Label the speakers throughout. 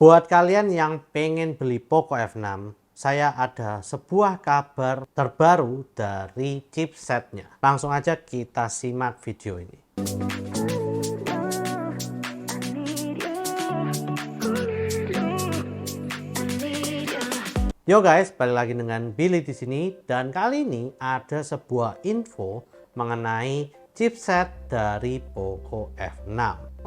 Speaker 1: Buat kalian yang pengen beli Poco F6, saya ada sebuah kabar terbaru dari chipsetnya. Langsung aja kita simak video ini. Yo guys, balik lagi dengan Billy di sini, dan kali ini ada sebuah info mengenai chipset dari Poco F6.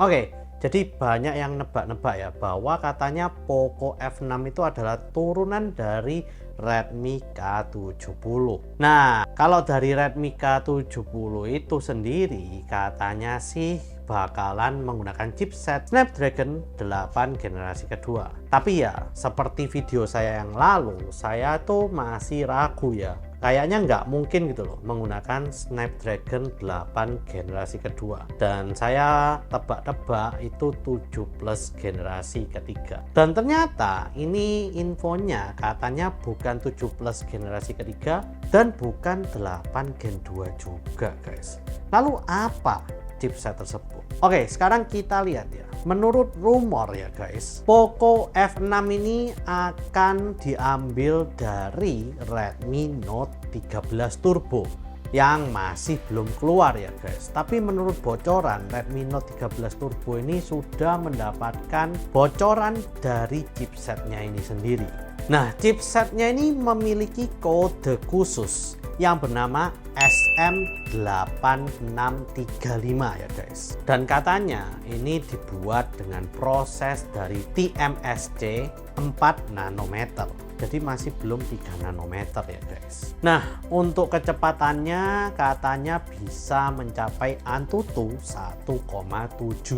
Speaker 1: Oke, jadi banyak yang nebak-nebak ya bahwa katanya Poco F6 itu adalah turunan dari Redmi K70. Nah, kalau dari Redmi K70 itu sendiri katanya sih bakalan menggunakan chipset Snapdragon 8 generasi kedua. Tapi ya, seperti video saya yang lalu, saya tuh masih ragu ya. Kayaknya nggak mungkin gitu loh menggunakan Snapdragon 8 generasi kedua. Dan saya tebak-tebak itu 7 plus generasi ketiga. Dan ternyata ini infonya katanya bukan 7 plus generasi ketiga dan bukan 8 gen 2 juga guys. Lalu apa chipset tersebut? Oke, sekarang kita lihat ya. Menurut rumor ya guys, Poco F6 ini akan diambil dari Redmi Note 13 Turbo yang masih belum keluar ya guys. Tapi menurut bocoran, Redmi Note 13 Turbo ini sudah mendapatkan bocoran dari chipsetnya ini sendiri. Nah, chipsetnya ini memiliki kode khusus yang bernama SM8635 ya guys. Dan katanya ini dibuat dengan proses dari TMSC 4 nanometer. Jadi masih belum 3 nanometer ya guys. Nah, untuk kecepatannya katanya bisa mencapai Antutu 1,7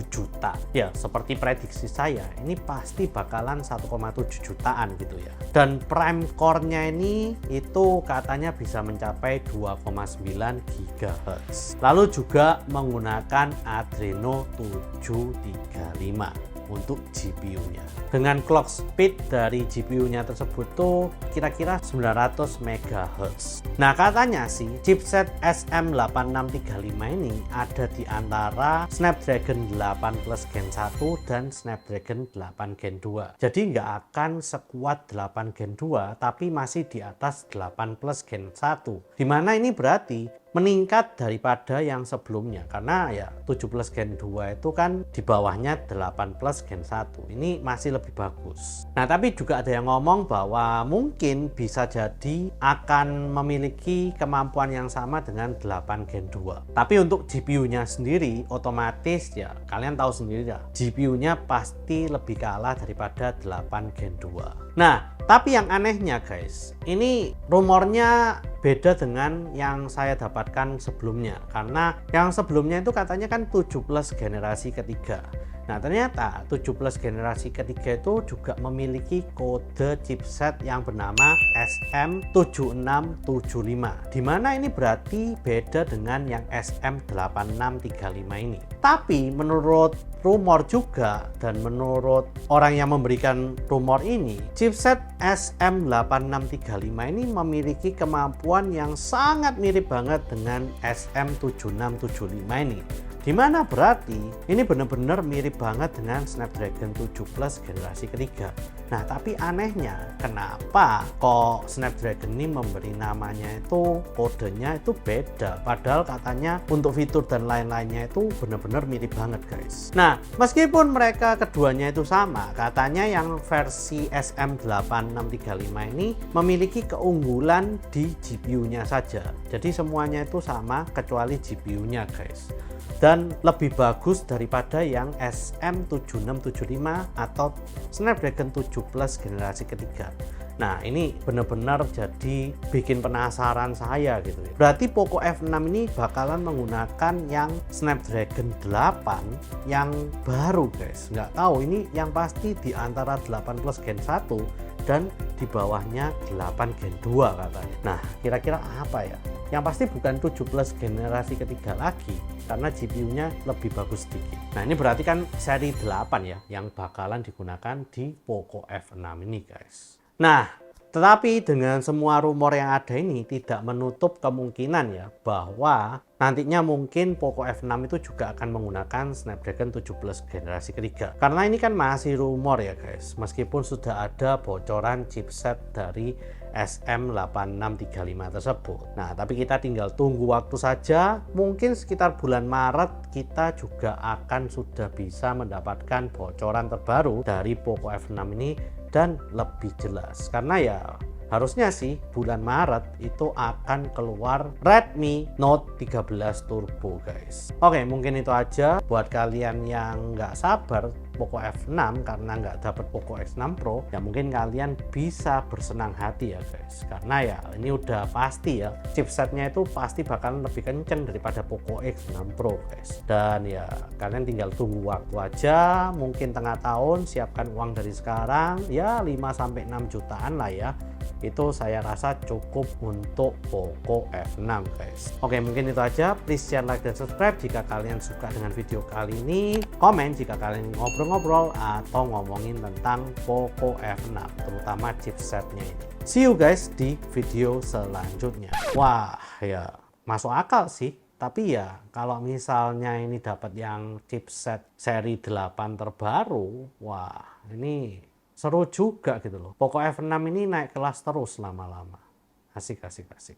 Speaker 1: juta. Ya, seperti prediksi saya, ini pasti bakalan 1,7 jutaan gitu ya. Dan prime core-nya ini itu katanya bisa mencapai 2,9 GHz. Lalu juga menggunakan Adreno 735 untuk GPU-nya. Dengan clock speed dari GPU-nya tersebut tuh kira-kira 900 MHz. Nah, katanya sih chipset SM8635 ini ada di antara Snapdragon 8 Plus Gen 1 dan Snapdragon 8 Gen 2. Jadi nggak akan sekuat 8 Gen 2, tapi masih di atas 8 Plus Gen 1. Dimana ini berarti meningkat daripada yang sebelumnya, karena ya 7 plus Gen 2 itu kan di bawahnya 8 plus Gen 1. Ini masih lebih bagus. Nah, tapi juga ada yang ngomong bahwa mungkin bisa jadi akan memiliki kemampuan yang sama dengan 8 Gen 2. Tapi untuk GPU-nya sendiri otomatis ya kalian tahu sendiri ya, GPU-nya pasti lebih kalah daripada 8 Gen 2. Nah, tapi yang anehnya guys, ini rumornya beda dengan yang saya dapatkan sebelumnya. Karena yang sebelumnya itu katanya kan 7 plus generasi ketiga. Nah, ternyata 7 plus generasi ketiga itu juga memiliki kode chipset yang bernama SM7675. Dimana ini berarti beda dengan yang SM8635 ini. Tapi menurut rumor juga dan menurut orang yang memberikan rumor ini, chipset SM8635 ini memiliki kemampuan yang sangat mirip banget dengan SM7675 ini. Dimana berarti ini benar-benar mirip banget dengan Snapdragon 7 Plus generasi ketiga. Nah, tapi anehnya kenapa kok Snapdragon ini memberi namanya itu kodenya itu beda, padahal katanya untuk fitur dan lain-lainnya itu benar-benar mirip banget guys. Nah, meskipun mereka keduanya itu sama, katanya yang versi SM8635 ini memiliki keunggulan di GPU-nya saja. Jadi semuanya itu sama kecuali GPU-nya guys. Dan lebih bagus daripada yang SM7675 atau Snapdragon 7 Plus generasi ketiga. Nah, ini benar-benar jadi bikin penasaran saya gitu ya. Berarti Poco F6 ini bakalan menggunakan yang Snapdragon 8 yang baru guys. Nggak tahu ini yang pasti di antara 8 Plus Gen 1 dan di bawahnya 8 Gen 2 katanya. Nah, kira-kira apa ya? Yang pasti bukan 7 plus generasi ketiga lagi, karena GPU-nya lebih bagus sedikit. Nah, ini berarti kan seri 8 ya yang bakalan digunakan di Poco F6 ini guys. Nah, tetapi dengan semua rumor yang ada ini tidak menutup kemungkinan ya bahwa Nantinya mungkin Poco F6 itu juga akan menggunakan Snapdragon 7 Plus generasi ketiga. Karena ini kan masih rumor ya guys, meskipun sudah ada bocoran chipset dari SM8635 tersebut. Nah, tapi kita tinggal tunggu waktu saja. Mungkin sekitar bulan Maret kita juga akan sudah bisa mendapatkan bocoran terbaru dari Poco F6 ini dan lebih jelas. Karena ya harusnya sih bulan Maret itu akan keluar Redmi Note 13 Turbo guys. Oke, mungkin itu aja buat kalian yang nggak sabar Poco F6 karena nggak dapat Poco X6 Pro, ya mungkin kalian bisa bersenang hati ya guys, karena ya ini udah pasti ya chipsetnya itu pasti bakalan lebih kenceng daripada Poco X6 Pro guys. Dan ya kalian tinggal tunggu waktu aja, mungkin tengah tahun, siapkan uang dari sekarang ya 5-6 jutaan lah ya. Itu saya rasa cukup untuk Poco F6 guys. Oke, mungkin itu aja. Please share, like, dan subscribe jika kalian suka dengan video kali ini. Komen jika kalian ngobrol-ngobrol atau ngomongin tentang Poco F6, terutama chipsetnya ini. See you guys di video selanjutnya. Wah ya masuk akal sih. Tapi ya kalau misalnya ini dapat yang chipset seri 8 terbaru, wah ini seru juga gitu loh. Poco F6 ini naik kelas terus lama-lama. Asik, asik, asik.